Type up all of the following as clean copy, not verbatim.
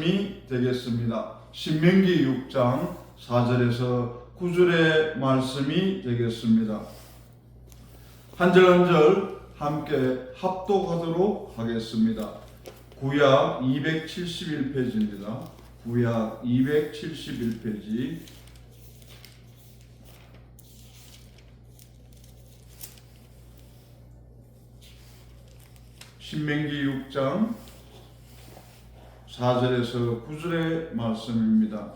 말씀이 되겠습니다. 신명기 6장 4절에서 9절의 말씀이 되겠습니다. 한 절 한 절 함께 합독하도록 하겠습니다. 구약 271페이지입니다. 구약 271페이지. 신명기 6장 4절에서 9절의 말씀입니다.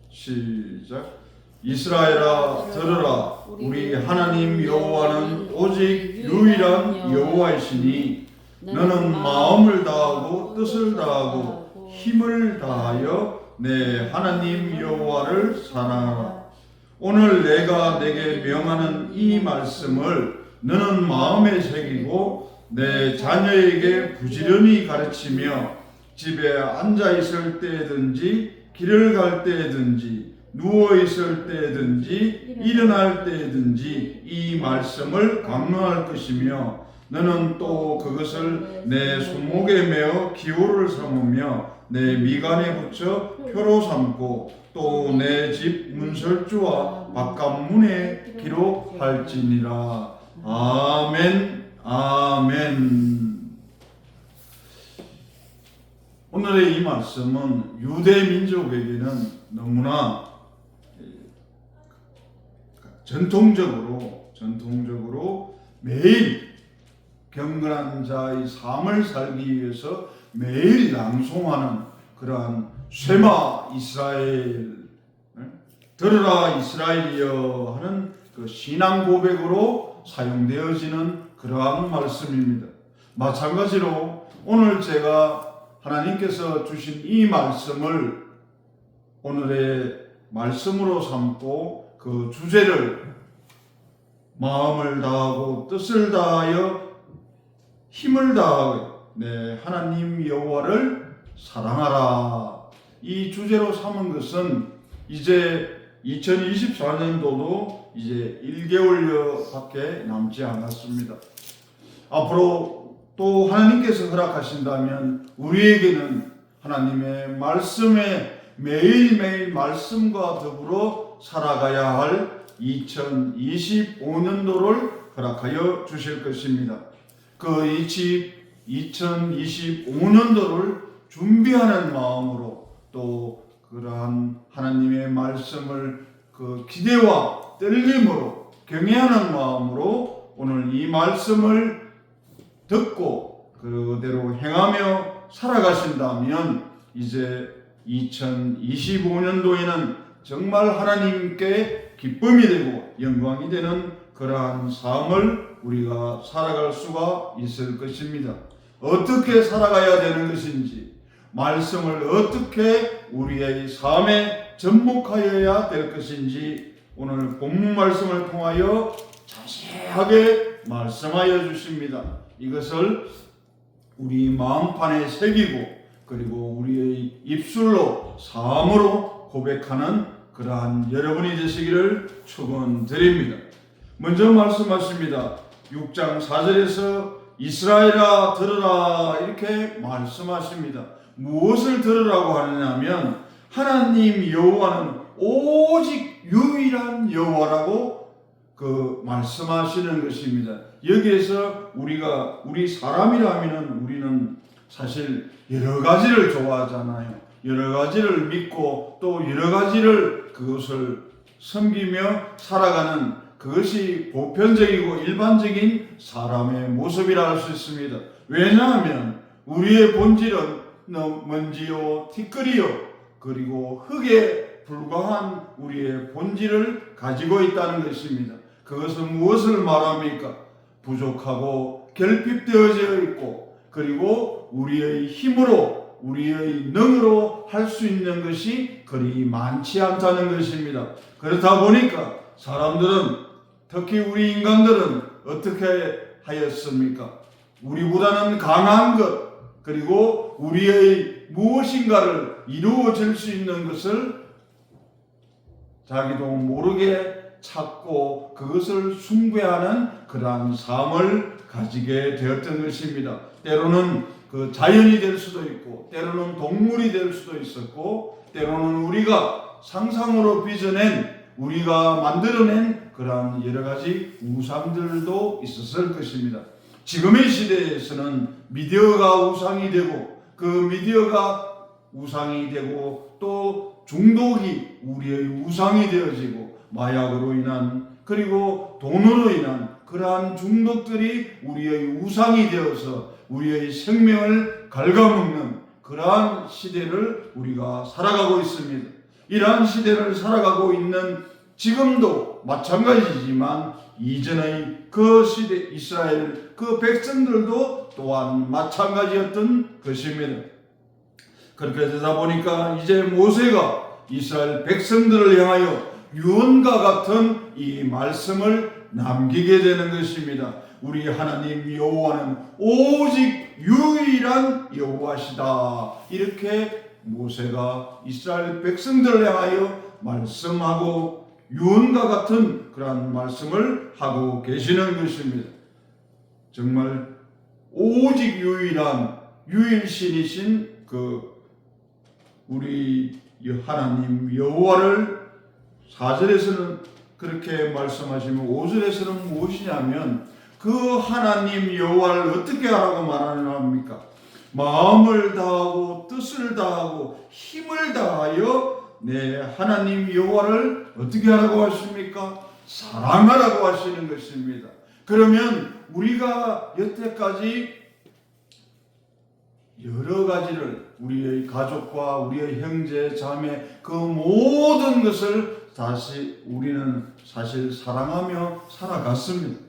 시작. 이스라엘아 들으라. 우리 하나님 여호와는 오직 유일한 여호와이시니 너는 마음을 다하고 뜻을 다하고 힘을 다하여 내 하나님 여호와를 사랑하라. 오늘 내가 내게 명하는 이 말씀을 너는 마음에 새기고 내 자녀에게 부지런히 가르치며 집에 앉아 있을 때든지 길을 갈 때든지 누워 있을 때든지 일어날 때든지 이 말씀을 강론할 것이며 너는 또 그것을 내 손목에 메어 기호를 삼으며 내 미간에 붙여 표로 삼고 또 내 집 문설주와 바깥문에 기록할지니라. 아멘. 아멘. 오늘의 이 말씀은 유대 민족에게는 너무나 전통적으로 매일 경건한 자의 삶을 살기 위해서 매일 낭송하는 그러한 쉐마 이스라엘, 들으라 이스라엘이여 하는 그 신앙 고백으로 사용되어지는 그러한 말씀입니다. 마찬가지로 오늘 제가 하나님께서 주신 이 말씀을 오늘의 말씀으로 삼고 그 주제를 마음을 다하고 뜻을 다하여 힘을 다하여 내 하나님 여호와를 사랑하라. 이 주제로 삼은 것은 이제 2024년도도 이제 1개월여밖에 남지 않았습니다. 앞으로 또 하나님께서 허락하신다면 우리에게는 하나님의 말씀에 매일매일 말씀과 더불어 살아가야 할 2025년도를 허락하여 주실 것입니다. 그 2025년도를 준비하는 마음으로 또 그러한 하나님의 말씀을 그 기대와 떨림으로 경외하는 마음으로 오늘 이 말씀을 듣고 그대로 행하며 살아가신다면 이제 2025년도에는 정말 하나님께 기쁨이 되고 영광이 되는 그러한 삶을 우리가 살아갈 수가 있을 것입니다. 어떻게 살아가야 되는 것인지, 말씀을 어떻게 우리의 삶에 접목하여야 될 것인지 오늘 본문 말씀을 통하여 자세하게 말씀하여 주십니다. 이것을 우리 마음판에 새기고 그리고 우리의 입술로 삶으로 고백하는 그러한 여러분이 되시기를 축원드립니다. 먼저 말씀하십니다. 6장 4절에서 이스라엘아 들으라 이렇게 말씀하십니다. 무엇을 들으라고 하느냐면 하나님 여호와는 오직 유일한 여호와라고 그 말씀하시는 것입니다. 여기에서 우리 사람이라면 우리는 사실 여러 가지를 좋아하잖아요. 여러 가지를 믿고 또 여러 가지를 그것을 섬기며 살아가는 그것이 보편적이고 일반적인 사람의 모습이라 할 수 있습니다. 왜냐하면 우리의 본질은 먼지요 티끌이요 그리고 흙에 불과한 우리의 본질을 가지고 있다는 것입니다. 그것은 무엇을 말합니까? 부족하고 결핍되어져 있고 그리고 우리의 힘으로 우리의 능으로 할 수 있는 것이 그리 많지 않다는 것입니다. 그렇다 보니까 사람들은 특히 우리 인간들은 어떻게 하였습니까? 우리보다는 강한 것 그리고 우리의 무엇인가를 이루어질 수 있는 것을 자기도 모르게 찾고 그것을 숭배하는 그러한 삶을 가지게 되었던 것입니다. 때로는 그 자연이 될 수도 있고, 때로는 동물이 될 수도 있었고, 때로는 우리가 상상으로 빚어낸, 우리가 만들어낸 그러한 여러 가지 우상들도 있었을 것입니다. 지금의 시대에서는 미디어가 우상이 되고, 그 미디어가 우상이 되고, 또 중독이 우리의 우상이 되어지고, 마약으로 인한, 그리고 돈으로 인한 그러한 중독들이 우리의 우상이 되어서 우리의 생명을 갉아먹는 그러한 시대를 우리가 살아가고 있습니다. 이러한 시대를 살아가고 있는 지금도 마찬가지지만, 이전의 그 시대 이스라엘 그 백성들도 또한 마찬가지였던 것입니다. 그렇게 되다 보니까 이제 모세가 이스라엘 백성들을 향하여 유언과 같은 이 말씀을 남기게 되는 것입니다. 우리 하나님 여호와는 오직 유일한 여호와시다. 이렇게 모세가 이스라엘 백성들을 향하여 말씀하고 유언과 같은 그러한 말씀을 하고 계시는 것입니다. 정말 오직 유일한 유일신이신 그 우리 하나님 여호와를 4절에서는 그렇게 말씀하시면 5절에서는 무엇이냐면, 그 하나님 여호와를 어떻게 하라고 말하는 합니까? 마음을 다하고 뜻을 다하고 힘을 다하여 내 하나님 여호와를 어떻게 하라고 하십니까? 사랑하라고 하시는 것입니다. 그러면 우리가 여태까지 여러 가지를, 우리의 가족과 우리의 형제 자매 그 모든 것을 다시 우리는 사실 사랑하며 살아갔습니다.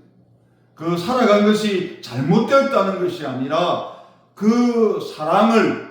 그 살아간 것이 잘못되었다는 것이 아니라 그 사랑을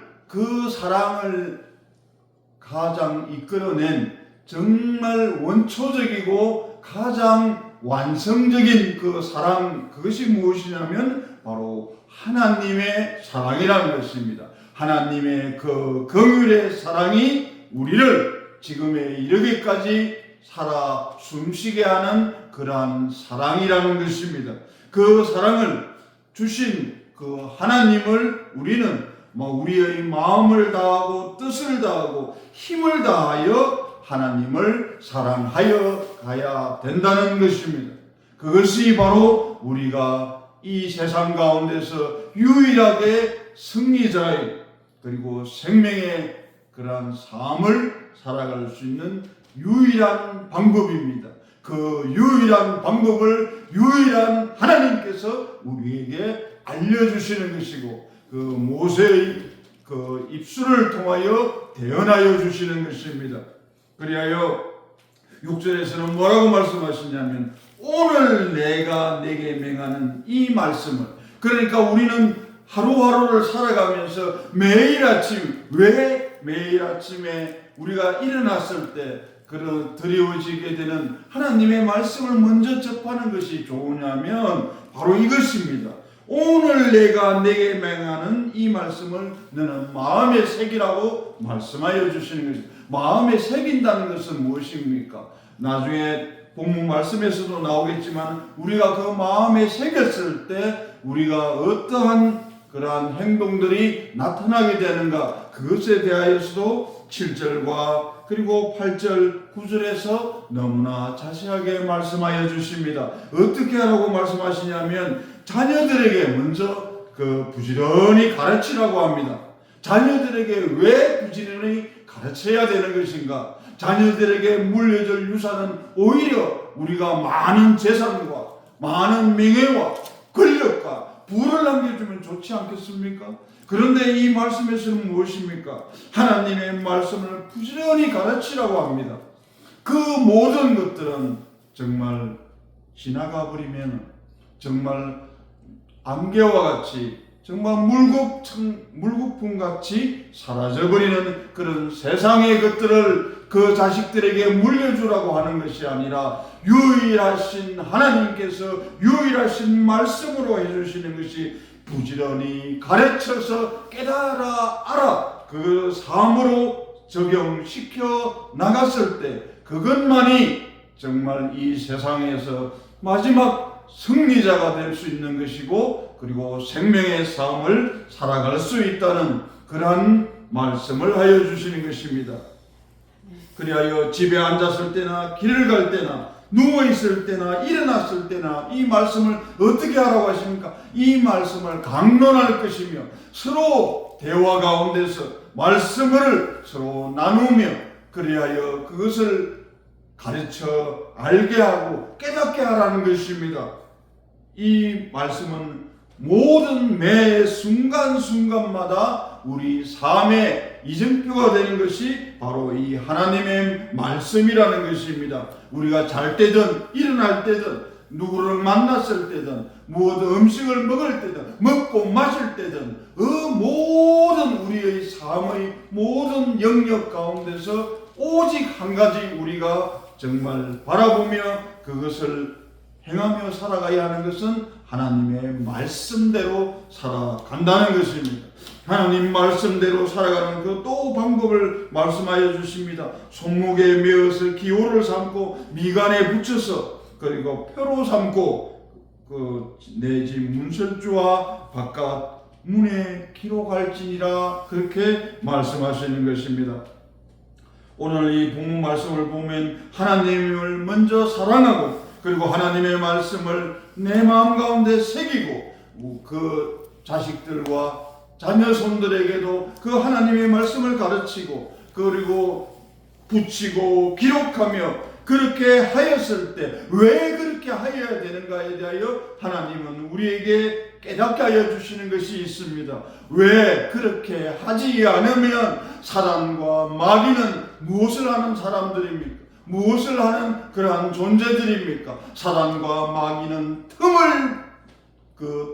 가장 이끌어낸 정말 원초적이고 가장 완성적인 그 사랑, 그것이 무엇이냐면 바로 하나님의 사랑이라는 것입니다. 하나님의 그 긍휼의 사랑이 우리를 지금에 이르기까지 살아 숨쉬게 하는 그러한 사랑이라는 것입니다. 그 사랑을 주신 그 하나님을 우리는 우리의 마음을 다하고 뜻을 다하고 힘을 다하여 하나님을 사랑하여 가야 된다는 것입니다. 그것이 바로 우리가 이 세상 가운데서 유일하게 승리자의, 그리고 생명의 그러한 삶을 살아갈 수 있는 유일한 방법입니다. 그 유일한 방법을 유일한 하나님께서 우리에게 알려주시는 것이고, 그 모세의 그 입술을 통하여 대언하여 주시는 것입니다. 그리하여 6절에서는 뭐라고 말씀하시냐면, 오늘 내가 내게 명하는 이 말씀을, 그러니까 우리는 하루하루를 살아가면서 매일 아침, 왜 매일 아침에 우리가 일어났을 때 드리워지게 되는 하나님의 말씀을 먼저 접하는 것이 좋으냐면 바로 이것입니다. 오늘 내가 내게 명하는 이 말씀을 너는 마음에 새기라고 말씀하여 주시는 것입니다. 마음에 새긴다는 것은 무엇입니까? 나중에 본문 말씀에서도 나오겠지만, 우리가 그 마음에 새겼을 때 우리가 어떠한 그러한 행동들이 나타나게 되는가, 그것에 대하여서도 7절과 그리고 8절, 9절에서 너무나 자세하게 말씀하여 주십니다. 어떻게 하라고 말씀하시냐면, 자녀들에게 먼저 부지런히 가르치라고 합니다. 자녀들에게 왜 부지런히 가르쳐야 되는 것인가? 자녀들에게 물려줄 유산은 오히려 우리가 많은 재산과 많은 명예와 권력과 부를 남겨주면 좋지 않겠습니까? 그런데 이 말씀에서는 무엇입니까? 하나님의 말씀을 부지런히 가르치라고 합니다. 그 모든 것들은 정말 지나가 버리면 정말 안개와 같이, 정말 물거품같이 사라져버리는 그런 세상의 것들을 그 자식들에게 물려주라고 하는 것이 아니라, 유일하신 하나님께서 유일하신 말씀으로 해주시는 것이 부지런히 가르쳐서 깨달아 알아 그 삶으로 적용시켜 나갔을 때, 그것만이 정말 이 세상에서 마지막 승리자가 될 수 있는 것이고, 그리고 생명의 삶을 살아갈 수 있다는 그러한 말씀을 하여 주시는 것입니다. 그리하여 집에 앉았을 때나 길을 갈 때나 누워있을 때나 일어났을 때나 이 말씀을 어떻게 하라고 하십니까? 이 말씀을 강론할 것이며 서로 대화 가운데서 말씀을 서로 나누며 그리하여 그것을 가르쳐 알게 하고 깨닫게 하라는 것입니다. 이 말씀은 모든 매 순간순간마다 우리 삶의 이정표가 되는 것이 바로 이 하나님의 말씀이라는 것입니다. 우리가 잘 때든 일어날 때든 누구를 만났을 때든 무엇 음식을 먹을 때든 먹고 마실 때든 그 모든 우리의 삶의 모든 영역 가운데서 오직 한 가지 우리가 정말 바라보며 그것을 행하며 살아가야 하는 것은 하나님의 말씀대로 살아간다는 것입니다. 하나님 말씀대로 살아가는 그 또 방법을 말씀하여 주십니다. 손목에 메어서 기호를 삼고 미간에 붙여서 그리고 표로 삼고 내 집 문설주와 바깥 문에 기록할지니라 그렇게 말씀하시는 것입니다. 오늘 이 본문 말씀을 보면 하나님을 먼저 사랑하고 그리고 하나님의 말씀을 내 마음 가운데 새기고 그 자식들과 자녀손들에게도 그 하나님의 말씀을 가르치고 그리고 붙이고 기록하며 그렇게 하였을 때 왜 그렇게 하여야 되는가에 대하여 하나님은 우리에게 깨닫게 하여 주시는 것이 있습니다. 왜 그렇게 하지 않으면 사단과 마귀는 무엇을 하는 사람들입니까? 무엇을 하는 그러한 존재들입니까? 사단과 마귀는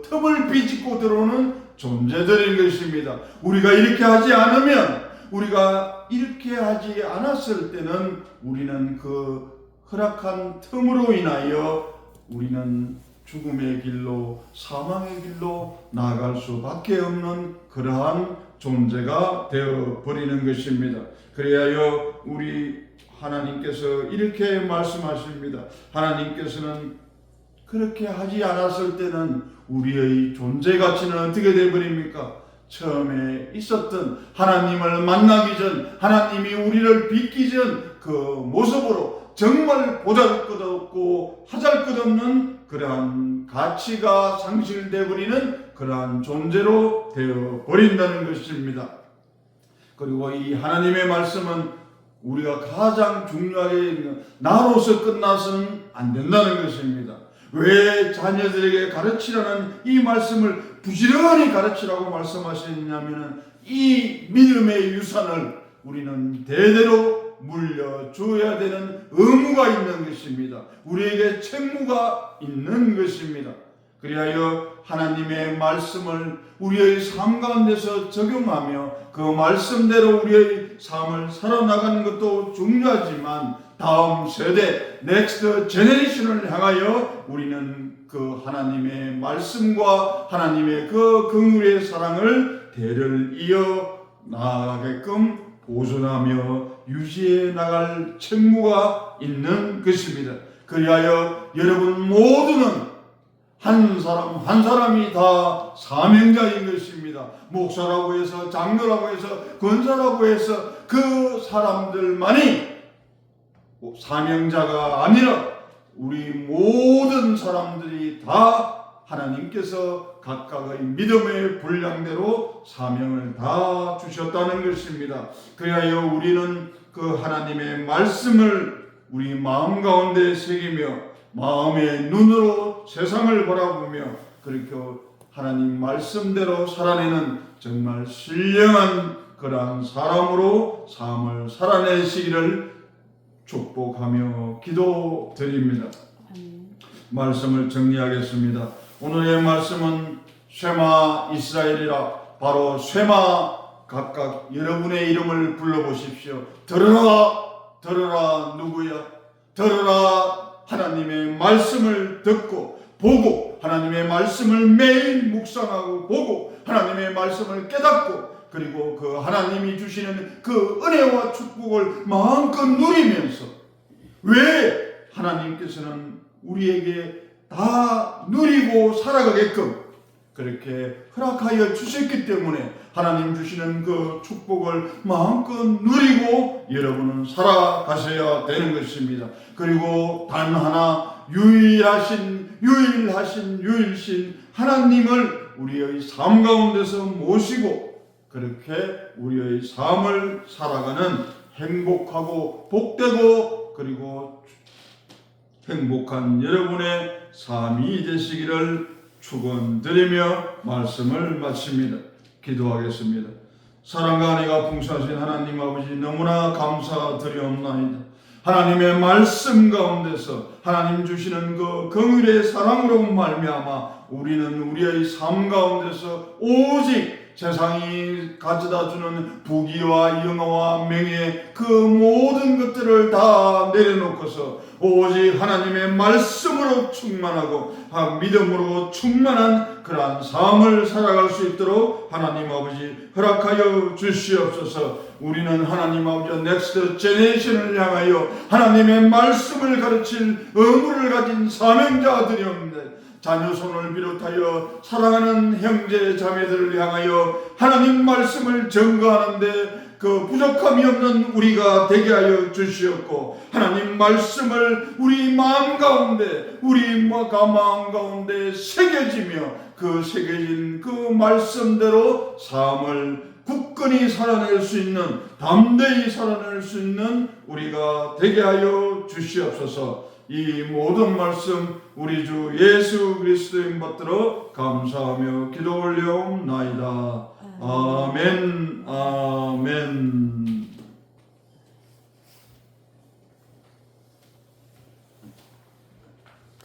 틈을 비집고 들어오는 존재들인 것입니다. 우리가 이렇게 하지 않으면, 우리가 이렇게 하지 않았을 때는 우리는 그 허락한 틈으로 인하여 우리는 죽음의 길로, 사망의 길로 나아갈 수밖에 없는 그러한 존재가 되어버리는 것입니다. 그래야 우리 하나님께서 이렇게 말씀하십니다. 하나님께서는 그렇게 하지 않았을 때는 우리의 존재 가치는 어떻게 되어버립니까? 처음에 있었던 하나님을 만나기 전, 하나님이 우리를 빚기 전 그 모습으로 정말 보잘것없고 하잘것없는 그러한 가치가 상실되어버리는 그러한 존재로 되어버린다는 것입니다. 그리고 이 하나님의 말씀은 우리가 가장 중요하게 있는 나로서 끝나서는 안 된다는 것입니다. 왜 자녀들에게 가르치라는 이 말씀을 부지런히 가르치라고 말씀하시냐면 이 믿음의 유산을 우리는 대대로 물려줘야 되는 의무가 있는 것입니다. 우리에게 책무가 있는 것입니다. 그리하여 하나님의 말씀을 우리의 삶 가운데서 적용하며 그 말씀대로 우리의 삶을 살아나가는 것도 중요하지만 다음 세대, 넥스트 제너레이션을 향하여 우리는 그 하나님의 말씀과 하나님의 그 긍휼의 사랑을 대를 이어 나아가게끔 보존하며 유지해 나갈 책무가 있는 것입니다. 그리하여 여러분 모두는 한 사람 한 사람이 다 사명자인 것입니다. 목사라고 해서, 장로라고 해서, 권사라고 해서 그 사람들만이 사명자가 아니라 우리 모든 사람들이 다 하나님께서 각각의 믿음의 분량대로 사명을 다 주셨다는 것입니다. 그리하여 우리는 그 하나님의 말씀을 우리 마음 가운데 새기며 마음의 눈으로 세상을 바라보며 그렇게 하나님 말씀대로 살아내는 정말 신령한 그러한 사람으로 삶을 살아내시기를 축복하며 기도드립니다. 말씀을 정리하겠습니다. 오늘의 말씀은 쉐마 이스라엘이라, 바로 쉐마, 각각 여러분의 이름을 불러보십시오. 들으라, 들으라. 누구야? 들으라. 하나님의 말씀을 듣고 보고 하나님의 말씀을 매일 묵상하고 보고 하나님의 말씀을 깨닫고 그리고 그 하나님이 주시는 그 은혜와 축복을 마음껏 누리면서, 왜 하나님께서는 우리에게 다 누리고 살아가게끔 그렇게 허락하여 주셨기 때문에 하나님 주시는 그 축복을 마음껏 누리고 여러분은 살아가셔야 되는 것입니다. 그리고 단 하나 유일신 하나님을 우리의 삶 가운데서 모시고 그렇게 우리의 삶을 살아가는 행복하고 복되고 그리고 행복한 여러분의 삶이 되시기를 축원드리며 말씀을 마칩니다. 기도하겠습니다. 사랑과 은혜가 풍성하신 하나님 아버지 너무나 감사드리옵나이다. 하나님의 말씀 가운데서 하나님 주시는 그 긍휼의 사랑으로 말미암아 우리는 우리의 삶 가운데서 오직 세상이 가져다 주는 부귀와 영화와 명예 그 모든 것들을 다 내려놓고서 오직 하나님의 말씀으로 충만하고 믿음으로 충만한 그러한 삶을 살아갈 수 있도록 하나님 아버지 허락하여 주시옵소서. 우리는 하나님 아버지 넥스트 제네레이션을 향하여 하나님의 말씀을 가르칠 의무를 가진 사명자들이옵니다. 자녀손을 비롯하여 사랑하는 형제 자매들을 향하여 하나님 말씀을 전거하는데 그 부족함이 없는 우리가 되게 하여 주시옵고 하나님 말씀을 우리 마음 가운데 마음 가운데 새겨지며 그 새겨진 그 말씀대로 삶을 굳건히 살아낼 수 있는 담대히 살아낼 수 있는 우리가 되게 하여 주시옵소서. 이 모든 말씀 우리 주 예수 그리스도인 받들어 감사하며 기도 올려옵나이다. 아멘. 아멘.